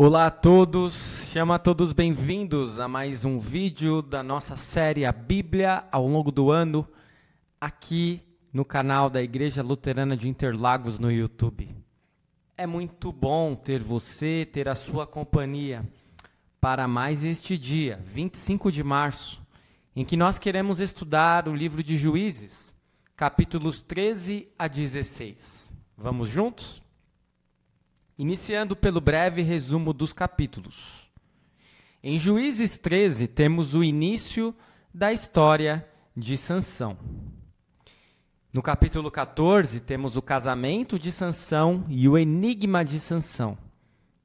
Olá a todos, chamo a todos bem-vindos a mais um vídeo da nossa série A Bíblia ao longo do ano, aqui no canal da Igreja Luterana de Interlagos no YouTube. É muito bom ter você, ter a sua companhia para mais este dia, 25 de março, em que nós queremos estudar o livro de Juízes, capítulos 13 a 16. Vamos juntos? Iniciando pelo breve resumo dos capítulos. Em Juízes 13, temos o início da história de Sansão. No capítulo 14, temos o casamento de Sansão e o enigma de Sansão.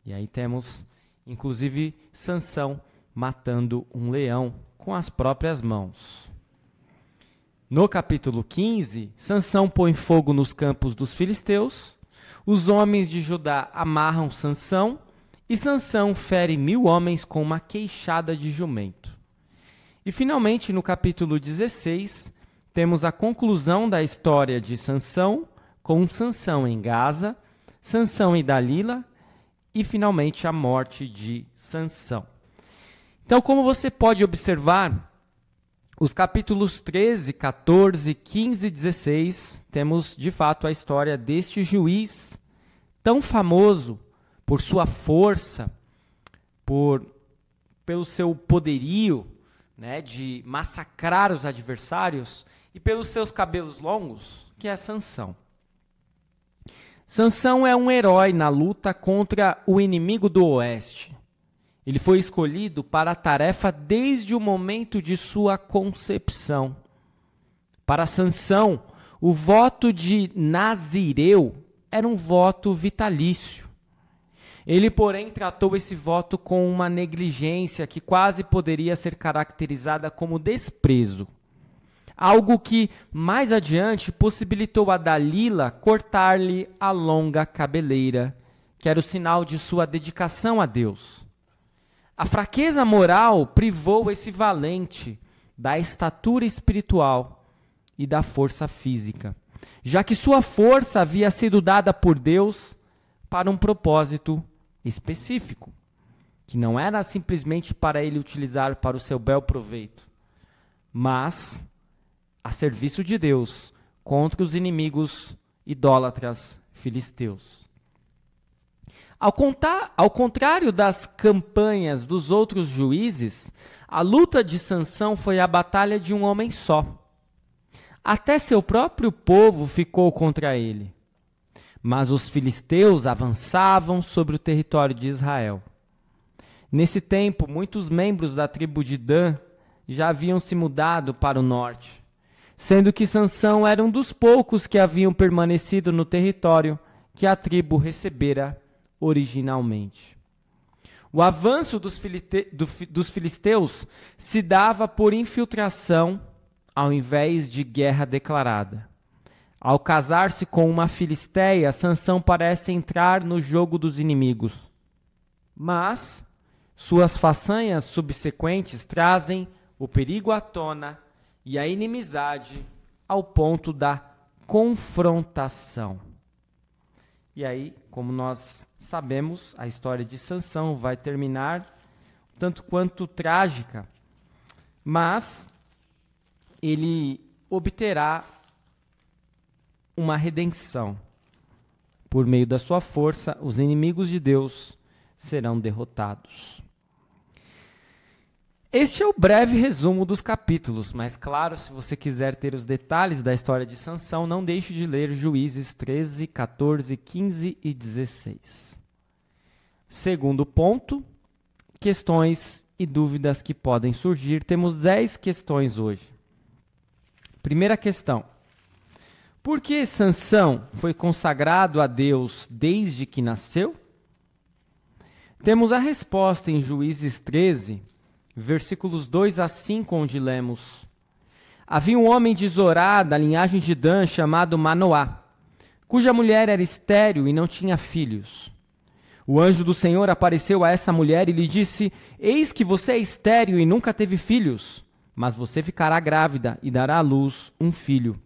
E aí temos, inclusive, Sansão matando um leão com as próprias mãos. No capítulo 15, Sansão põe fogo nos campos dos filisteus. Os homens de Judá amarram Sansão, e Sansão fere 1000 homens com uma queixada de jumento. E finalmente, no capítulo 16, temos a conclusão da história de Sansão, com Sansão em Gaza, Sansão e Dalila, e finalmente a morte de Sansão. Então, como você pode observar, os capítulos 13, 14, 15 e 16, temos de fato a história deste juiz tão famoso por sua força, pelo seu poderio, né, de massacrar os adversários e pelos seus cabelos longos, que é Sansão. Sansão é um herói na luta contra o inimigo do oeste. Ele foi escolhido para a tarefa desde o momento de sua concepção. Para Sansão, o voto de Nazireu era um voto vitalício. Ele, porém, tratou esse voto com uma negligência que quase poderia ser caracterizada como desprezo. Algo que, mais adiante, possibilitou a Dalila cortar-lhe a longa cabeleira, que era o sinal de sua dedicação a Deus. A fraqueza moral privou esse valente da estatura espiritual e da força física, já que sua força havia sido dada por Deus para um propósito específico, que não era simplesmente para ele utilizar para o seu bel proveito, mas a serviço de Deus contra os inimigos idólatras filisteus. Ao contrário das campanhas dos outros juízes, a luta de Sansão foi a batalha de um homem só. Até seu próprio povo ficou contra ele. Mas os filisteus avançavam sobre o território de Israel. Nesse tempo, muitos membros da tribo de Dan já haviam se mudado para o norte, sendo que Sansão era um dos poucos que haviam permanecido no território que a tribo recebera originalmente. O avanço dos filisteus se dava por infiltração ao invés de guerra declarada. Ao casar-se com uma filisteia, Sansão parece entrar no jogo dos inimigos. Mas suas façanhas subsequentes trazem o perigo à tona e a inimizade ao ponto da confrontação. E aí, como nós sabemos, a história de Sansão vai terminar tanto quanto trágica, mas ele obterá uma redenção. Por meio da sua força, os inimigos de Deus serão derrotados. Este é o breve resumo dos capítulos, mas claro, se você quiser ter os detalhes da história de Sansão, não deixe de ler Juízes 13, 14, 15 e 16. Segundo ponto, questões e dúvidas que podem surgir. Temos 10 questões hoje. Primeira questão: por que Sansão foi consagrado a Deus desde que nasceu? Temos a resposta em Juízes 13, versículos 2 a 5, onde lemos: havia um homem de Zorá, da linhagem de Dan, chamado Manoá, cuja mulher era estéril e não tinha filhos. O anjo do Senhor apareceu a essa mulher e lhe disse: eis que você é estéril e nunca teve filhos, mas você ficará grávida e dará à luz um filho.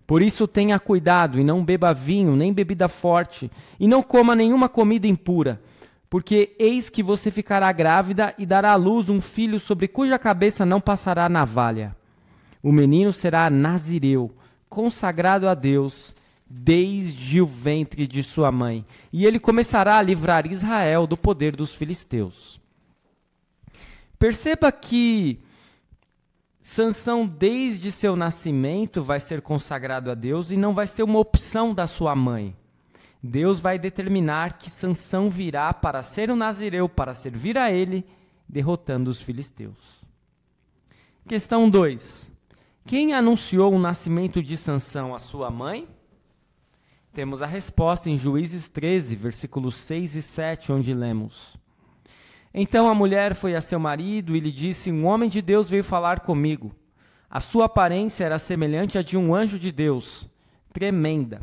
Por isso tenha cuidado e não beba vinho nem bebida forte, e não coma nenhuma comida impura, porque eis que você ficará grávida e dará à luz um filho sobre cuja cabeça não passará navalha. O menino será nazireu, consagrado a Deus desde o ventre de sua mãe, e ele começará a livrar Israel do poder dos filisteus. Perceba que Sansão, desde seu nascimento, vai ser consagrado a Deus e não vai ser uma opção da sua mãe. Deus vai determinar que Sansão virá para ser um nazireu, para servir a ele, derrotando os filisteus. Questão 2. Quem anunciou o nascimento de Sansão? A sua mãe? Temos a resposta em Juízes 13, versículos 6 e 7, onde lemos: Então a mulher foi a seu marido e lhe disse: Um homem de Deus veio falar comigo. A sua aparência era semelhante à de um anjo de Deus, tremenda.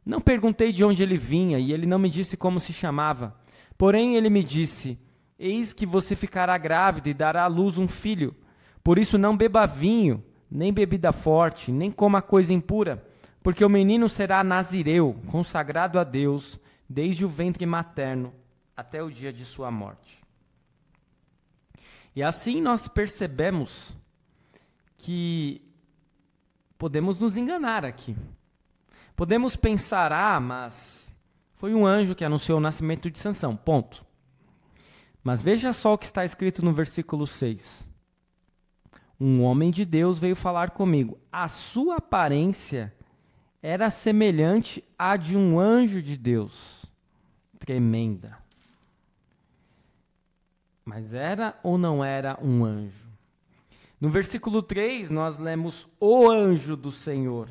Não perguntei de onde ele vinha, e ele não me disse como se chamava. Porém ele me disse: Eis que você ficará grávida e dará à luz um filho. Por isso não beba vinho, nem bebida forte, nem coma coisa impura, porque o menino será nazireu, consagrado a Deus, desde o ventre materno até o dia de sua morte. E assim nós percebemos que podemos nos enganar aqui. Podemos pensar, mas foi um anjo que anunciou o nascimento de Sansão, ponto. Mas veja só o que está escrito no versículo 6. Um homem de Deus veio falar comigo. A sua aparência era semelhante à de um anjo de Deus. Tremenda. Mas era ou não era um anjo? No versículo 3, nós lemos o anjo do Senhor.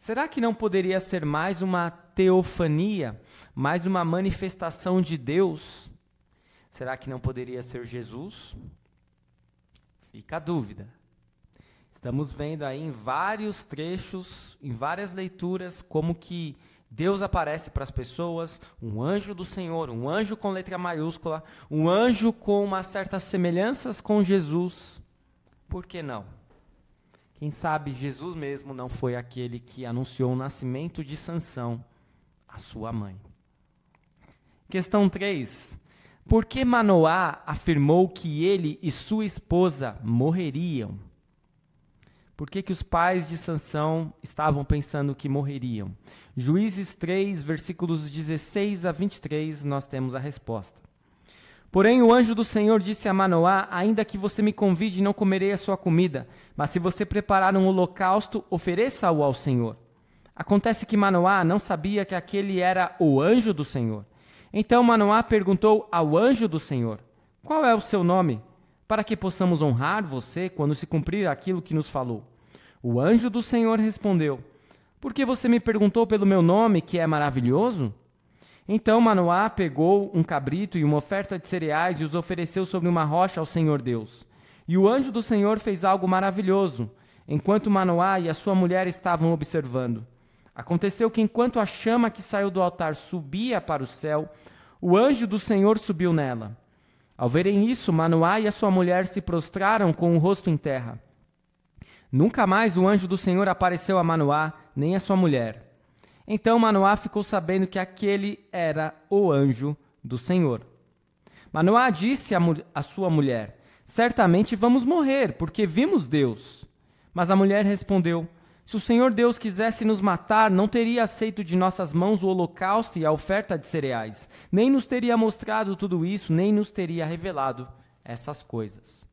Será que não poderia ser mais uma teofania, mais uma manifestação de Deus? Será que não poderia ser Jesus? Fica a dúvida. Estamos vendo aí em vários trechos, em várias leituras, como que Deus aparece para as pessoas, um anjo do Senhor, um anjo com letra maiúscula, um anjo com umas certas semelhanças com Jesus. Por que não? Quem sabe Jesus mesmo não foi aquele que anunciou o nascimento de Sansão, a sua mãe. Questão 3. Por que Manoá afirmou que ele e sua esposa morreriam? Por que os pais de Sansão estavam pensando que morreriam? Juízes 3, versículos 16 a 23, nós temos a resposta. Porém, o anjo do Senhor disse a Manoá: ainda que você me convide, não comerei a sua comida, mas se você preparar um holocausto, ofereça-o ao Senhor. Acontece que Manoá não sabia que aquele era o anjo do Senhor. Então Manoá perguntou ao anjo do Senhor: qual é o seu nome? Para que possamos honrar você quando se cumprir aquilo que nos falou. O anjo do Senhor respondeu: por que você me perguntou pelo meu nome, que é maravilhoso? Então Manoá pegou um cabrito e uma oferta de cereais e os ofereceu sobre uma rocha ao Senhor Deus. E o anjo do Senhor fez algo maravilhoso, enquanto Manoá e a sua mulher estavam observando. Aconteceu que enquanto a chama que saiu do altar subia para o céu, o anjo do Senhor subiu nela. Ao verem isso, Manoá e a sua mulher se prostraram com o rosto em terra. Nunca mais o anjo do Senhor apareceu a Manoá, nem a sua mulher. Então Manoá ficou sabendo que aquele era o anjo do Senhor. Manoá disse à sua mulher: certamente vamos morrer, porque vimos Deus. Mas a mulher respondeu: se o Senhor Deus quisesse nos matar, não teria aceito de nossas mãos o holocausto e a oferta de cereais, nem nos teria mostrado tudo isso, nem nos teria revelado essas coisas.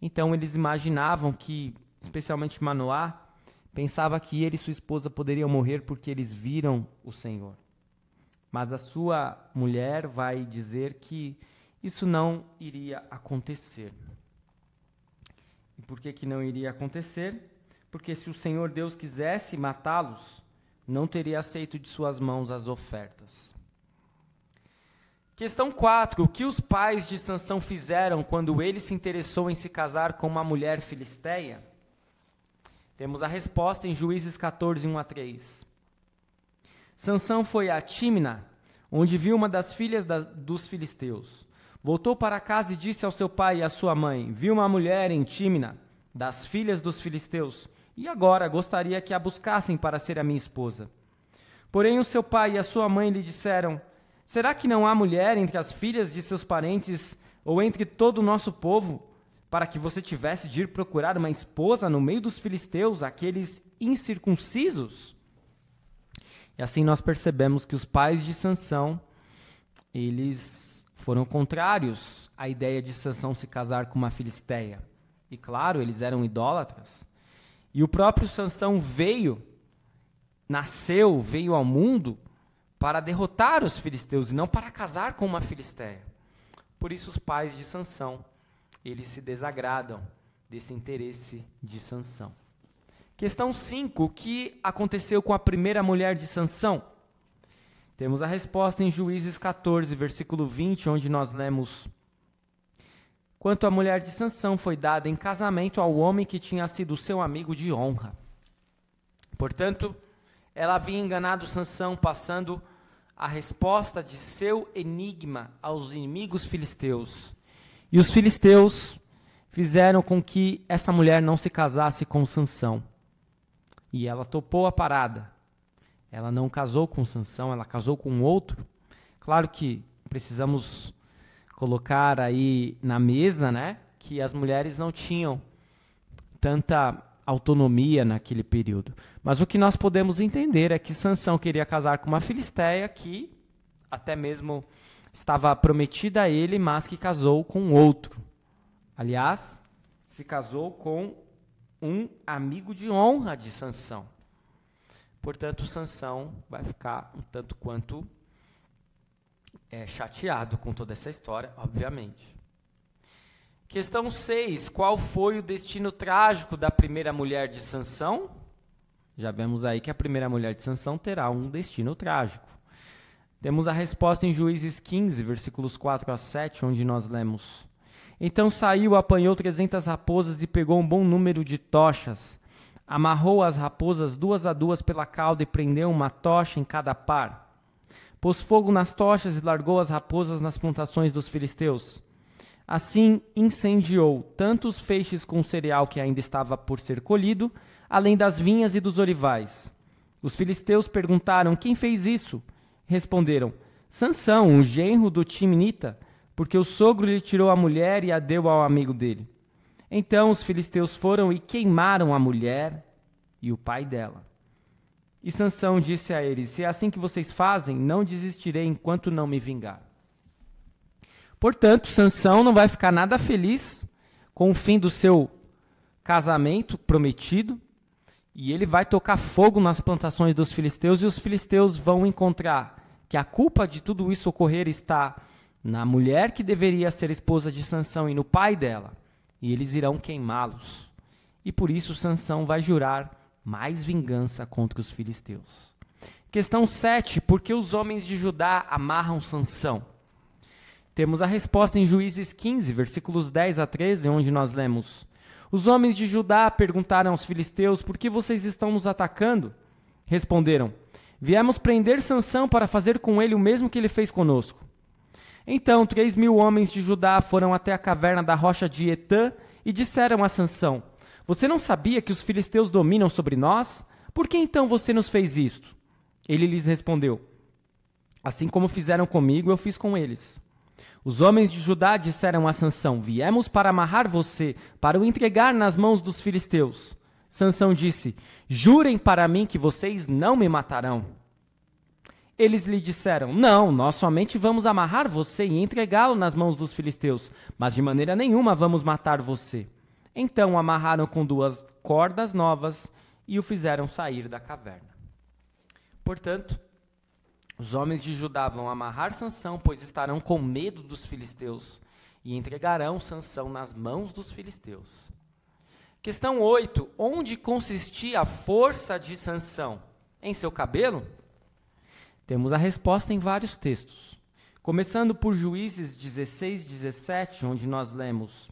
Então eles imaginavam que, especialmente Manoá, pensava que ele e sua esposa poderiam morrer porque eles viram o Senhor. Mas a sua mulher vai dizer que isso não iria acontecer. E por que não iria acontecer? Porque se o Senhor Deus quisesse matá-los, não teria aceito de suas mãos as ofertas. Questão 4. O que os pais de Sansão fizeram quando ele se interessou em se casar com uma mulher filisteia? Temos a resposta em Juízes 14, 1 a 3. Sansão foi a Tímina, onde viu uma das filhas dos filisteus. Voltou para casa e disse ao seu pai e à sua mãe: vi uma mulher em Tímina, das filhas dos filisteus, e agora gostaria que a buscassem para ser a minha esposa. Porém o seu pai e a sua mãe lhe disseram: Será que não há mulher entre as filhas de seus parentes ou entre todo o nosso povo, para que você tivesse de ir procurar uma esposa no meio dos filisteus, aqueles incircuncisos? E assim nós percebemos que os pais de Sansão, eles foram contrários à ideia de Sansão se casar com uma filisteia. E claro, eles eram idólatras. E o próprio Sansão veio ao mundo para derrotar os filisteus e não para casar com uma filisteia. Por isso os pais de Sansão, eles se desagradam desse interesse de Sansão. Questão 5. O que aconteceu com a primeira mulher de Sansão? Temos a resposta em Juízes 14, versículo 20, onde nós lemos: quanto à mulher de Sansão, foi dada em casamento ao homem que tinha sido seu amigo de honra. Portanto, ela havia enganado Sansão, passando a resposta de seu enigma aos inimigos filisteus. E os filisteus fizeram com que essa mulher não se casasse com Sansão. E ela topou a parada. Ela não casou com Sansão, ela casou com outro. Claro que precisamos colocar aí na mesa, né, que as mulheres não tinham tanta autonomia naquele período. Mas o que nós podemos entender é que Sansão queria casar com uma filisteia que até mesmo estava prometida a ele, mas que casou com outro. Aliás, se casou com um amigo de honra de Sansão. Portanto, Sansão vai ficar um tanto quanto chateado com toda essa história, obviamente. Questão 6. Qual foi o destino trágico da primeira mulher de Sansão? Já vemos aí que a primeira mulher de Sansão terá um destino trágico. Temos a resposta em Juízes 15, versículos 4 a 7, onde nós lemos: então saiu, apanhou 300 raposas e pegou um bom número de tochas. Amarrou as raposas 2 a 2 pela cauda e prendeu uma tocha em cada par. Pôs fogo nas tochas e largou as raposas nas plantações dos filisteus. Assim incendiou tanto os feixes com cereal que ainda estava por ser colhido, além das vinhas e dos olivais. Os filisteus perguntaram: quem fez isso? Responderam: Sansão, o genro do Timnita, porque o sogro lhe tirou a mulher e a deu ao amigo dele. Então os filisteus foram e queimaram a mulher e o pai dela. E Sansão disse a eles: se é assim que vocês fazem, não desistirei enquanto não me vingar. Portanto, Sansão não vai ficar nada feliz com o fim do seu casamento prometido, e ele vai tocar fogo nas plantações dos filisteus, e os filisteus vão encontrar que a culpa de tudo isso ocorrer está na mulher que deveria ser esposa de Sansão e no pai dela, e eles irão queimá-los. E por isso Sansão vai jurar mais vingança contra os filisteus. Questão 7. Por que os homens de Judá amarram Sansão? Temos a resposta em Juízes 15, versículos 10 a 13, onde nós lemos: os homens de Judá perguntaram aos filisteus: por que vocês estão nos atacando? Responderam: viemos prender Sansão para fazer com ele o mesmo que ele fez conosco. Então 3.000 homens de Judá foram até a caverna da rocha de Etã e disseram a Sansão: você não sabia que os filisteus dominam sobre nós? Por que então você nos fez isto? Ele lhes respondeu: assim como fizeram comigo, eu fiz com eles. Os homens de Judá disseram a Sansão: viemos para amarrar você, para o entregar nas mãos dos filisteus. Sansão disse: jurem para mim que vocês não me matarão. Eles lhe disseram: não, nós somente vamos amarrar você e entregá-lo nas mãos dos filisteus, mas de maneira nenhuma vamos matar você. Então o amarraram com 2 cordas novas e o fizeram sair da caverna. Portanto, os homens de Judá vão amarrar Sansão, pois estarão com medo dos filisteus, e entregarão Sansão nas mãos dos filisteus. Questão 8. Onde consistia a força de Sansão? Em seu cabelo? Temos a resposta em vários textos. Começando por Juízes 16, 17, onde nós lemos: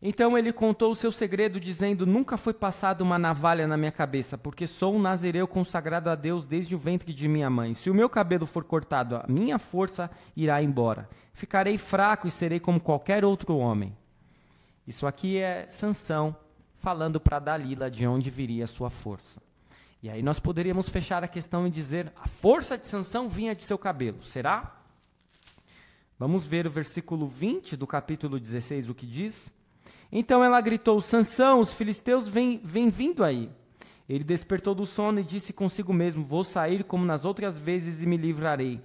então ele contou o seu segredo, dizendo: nunca foi passada uma navalha na minha cabeça, porque sou um nazireu consagrado a Deus desde o ventre de minha mãe. Se o meu cabelo for cortado, a minha força irá embora. Ficarei fraco e serei como qualquer outro homem. Isso aqui é Sansão falando para Dalila de onde viria a sua força. E aí nós poderíamos fechar a questão e dizer, a força de Sansão vinha de seu cabelo. Será? Vamos ver o versículo 20 do capítulo 16, o que diz. Então ela gritou, Sansão, os filisteus vêm vindo aí. Ele despertou do sono e disse consigo mesmo, vou sair como nas outras vezes e me livrarei.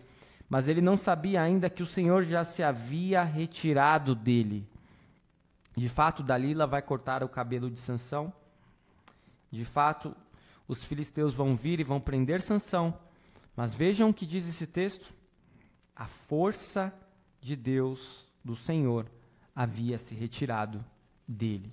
Mas ele não sabia ainda que o Senhor já se havia retirado dele. De fato, Dalila vai cortar o cabelo de Sansão. De fato, os filisteus vão vir e vão prender Sansão. Mas vejam o que diz esse texto. A força de Deus, do Senhor, havia se retirado dele.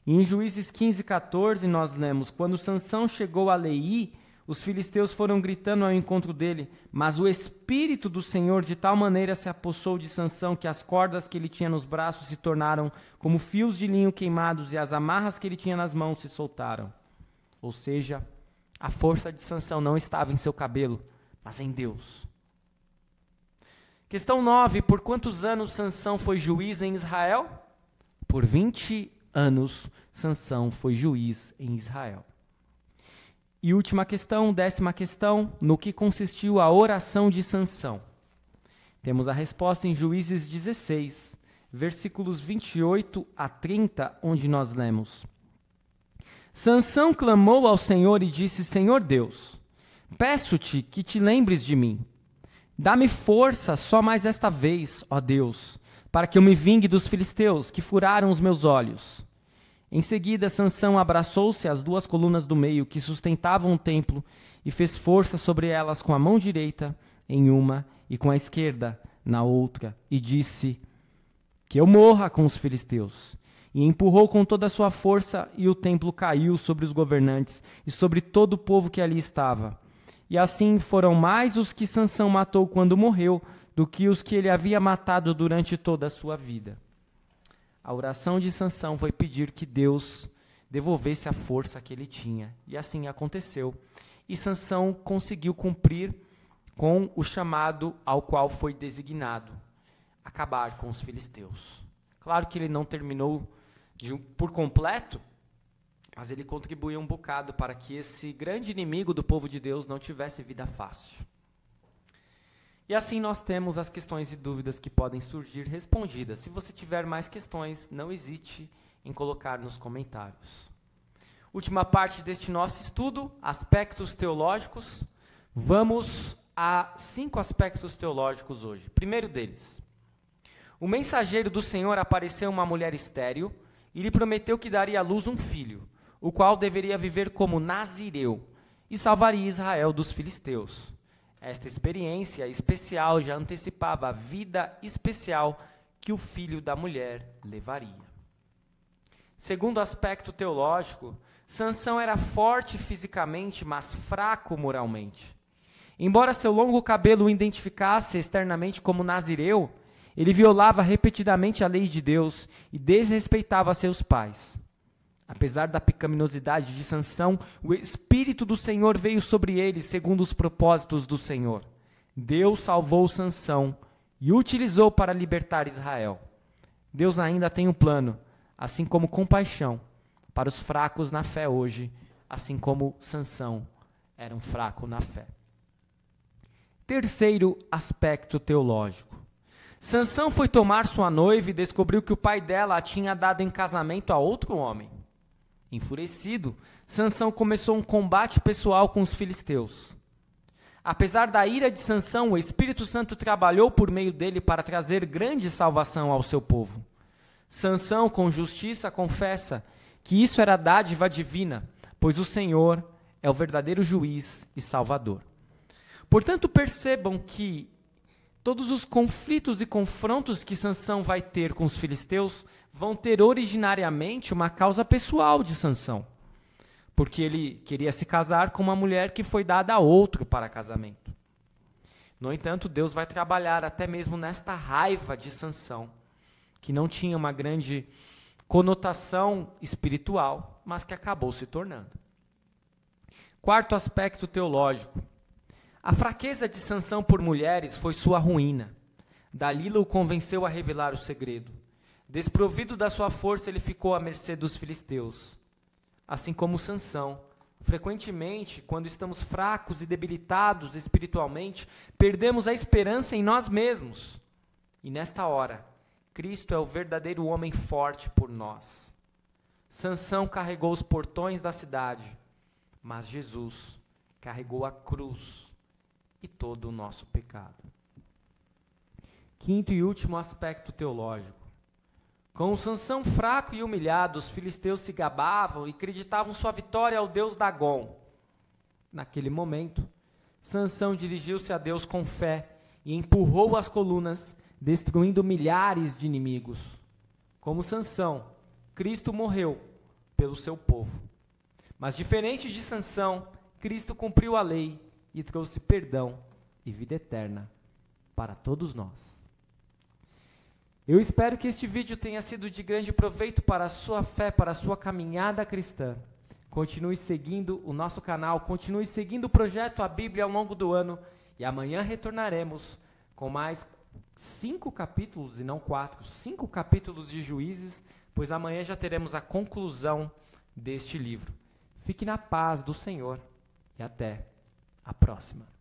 E em Juízes 15:14 nós lemos, quando Sansão chegou a Leí, os filisteus foram gritando ao encontro dele, mas o Espírito do Senhor de tal maneira se apossou de Sansão que as cordas que ele tinha nos braços se tornaram como fios de linho queimados e as amarras que ele tinha nas mãos se soltaram. Ou seja, a força de Sansão não estava em seu cabelo, mas em Deus. Questão 9. Por quantos anos Sansão foi juiz em Israel? Por 20 anos Sansão foi juiz em Israel. E última questão, 10ª questão, no que consistiu a oração de Sansão? Temos a resposta em Juízes 16, versículos 28 a 30, onde nós lemos. Sansão clamou ao Senhor e disse, Senhor Deus, peço-te que te lembres de mim. Dá-me força só mais esta vez, ó Deus, para que eu me vingue dos filisteus, que furaram os meus olhos. Em seguida, Sansão abraçou-se às 2 colunas do meio que sustentavam o templo e fez força sobre elas com a mão direita em uma e com a esquerda na outra, e disse, que eu morra com os filisteus. E empurrou com toda a sua força, e o templo caiu sobre os governantes e sobre todo o povo que ali estava. E assim foram mais os que Sansão matou quando morreu, do que os que ele havia matado durante toda a sua vida. A oração de Sansão foi pedir que Deus devolvesse a força que ele tinha. E assim aconteceu. E Sansão conseguiu cumprir com o chamado ao qual foi designado, acabar com os filisteus. Claro que ele não terminou por completo, mas ele contribuiu um bocado para que esse grande inimigo do povo de Deus não tivesse vida fácil. E assim nós temos as questões e dúvidas que podem surgir respondidas. Se você tiver mais questões, não hesite em colocar nos comentários. Última parte deste nosso estudo, aspectos teológicos. Vamos a 5 aspectos teológicos hoje. Primeiro deles, o mensageiro do Senhor apareceu a uma mulher estéril e lhe prometeu que daria à luz um filho, o qual deveria viver como nazireu e salvaria Israel dos filisteus. Esta experiência especial já antecipava a vida especial que o filho da mulher levaria. Segundo aspecto teológico, Sansão era forte fisicamente, mas fraco moralmente. Embora seu longo cabelo o identificasse externamente como nazireu, ele violava repetidamente a lei de Deus e desrespeitava seus pais. Apesar da pecaminosidade de Sansão, o Espírito do Senhor veio sobre ele segundo os propósitos do Senhor. Deus salvou Sansão e o utilizou para libertar Israel. Deus ainda tem um plano, assim como compaixão, para os fracos na fé hoje, assim como Sansão era um fraco na fé. Terceiro aspecto teológico. Sansão foi tomar sua noiva e descobriu que o pai dela a tinha dado em casamento a outro homem. Enfurecido, Sansão começou um combate pessoal com os filisteus. Apesar da ira de Sansão, o Espírito Santo trabalhou por meio dele para trazer grande salvação ao seu povo. Sansão, com justiça, confessa que isso era dádiva divina, pois o Senhor é o verdadeiro juiz e salvador. Portanto, percebam que todos os conflitos e confrontos que Sansão vai ter com os filisteus vão ter originariamente uma causa pessoal de Sansão, porque ele queria se casar com uma mulher que foi dada a outro para casamento. No entanto, Deus vai trabalhar até mesmo nesta raiva de Sansão, que não tinha uma grande conotação espiritual, mas que acabou se tornando. Quarto aspecto teológico. A fraqueza de Sansão por mulheres foi sua ruína. Dalila o convenceu a revelar o segredo. Desprovido da sua força, ele ficou à mercê dos filisteus. Assim como Sansão Frequentemente, quando estamos fracos e debilitados espiritualmente, perdemos a esperança em nós mesmos. E nesta hora, Cristo é o verdadeiro homem forte por nós. Sansão carregou os portões da cidade, mas Jesus carregou a cruz e todo o nosso pecado. Quinto e último aspecto teológico. Com o Sansão fraco e humilhado, os filisteus se gabavam e acreditavam sua vitória ao deus Dagom. Naquele momento, Sansão dirigiu-se a Deus com fé e empurrou as colunas, destruindo milhares de inimigos. Como Sansão, Cristo morreu pelo seu povo. Mas diferente de Sansão, Cristo cumpriu a lei e trouxe perdão e vida eterna para todos nós. Eu espero que este vídeo tenha sido de grande proveito para a sua fé, para a sua caminhada cristã. Continue seguindo o nosso canal, continue seguindo o projeto A Bíblia ao longo do ano e amanhã retornaremos com mais 5 capítulos e não 4, 5 capítulos de Juízes, pois amanhã já teremos a conclusão deste livro. Fique na paz do Senhor e até a próxima.